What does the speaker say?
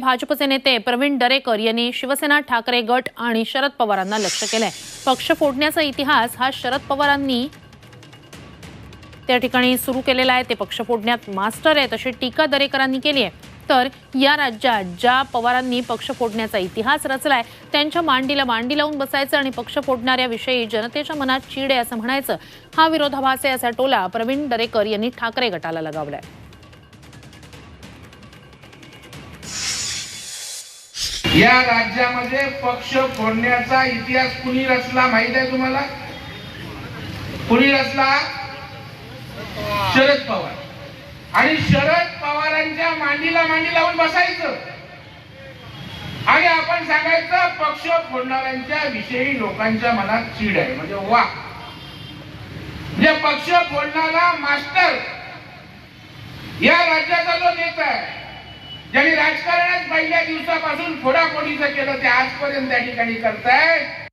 भाजपचे नेते प्रवीण दरेकर यांनी शिवसेना, ठाकरे गट आणि शरद पवारांना लक्ष्य केलंय। पक्ष फोडण्याचा इतिहास हा शरद पवारांनी त्या ठिकाणी सुरू केलेला आहे। ते पक्ष फोडण्यात मास्टर आहेत अशी टीका दरेकरांनी केली आहे। तर या राज्यात ज्या पवारांनी पक्ष फोडण्याचा इतिहास रचलाय त्यांच्या मांडीला मांडी लावून बसायचं आणि पक्ष फोडणाऱ्याविषयी जनतेच्या मनात चीड आहे असं म्हणायचं हा विरोधाभास आहे असा टोला प्रवीण दरेकर यांनी ठाकरे गटाला लगावलाय। या राज्यामध्ये पक्ष फोडण्याचा इतिहास कुणी रचला माहित आहे तुम्हाला? कुणी रचला? शरद पवार। आणि शरद पवारांच्या मांडीला मांडी लावून बसायचं आणि आपण सांगायचं पक्ष फोडणाऱ्यांच्या विषयी लोकांच्या मनात चीड आहे। म्हणजे वा, जे पक्ष फोडणारा मास्टर या राज्याचा जो नेता आहे, ज्यांनी राजकारणात पहिल्या दिवसापासून फोडाफोडीचं केलं ते आजपर्यंत त्या ठिकाणी करतायत,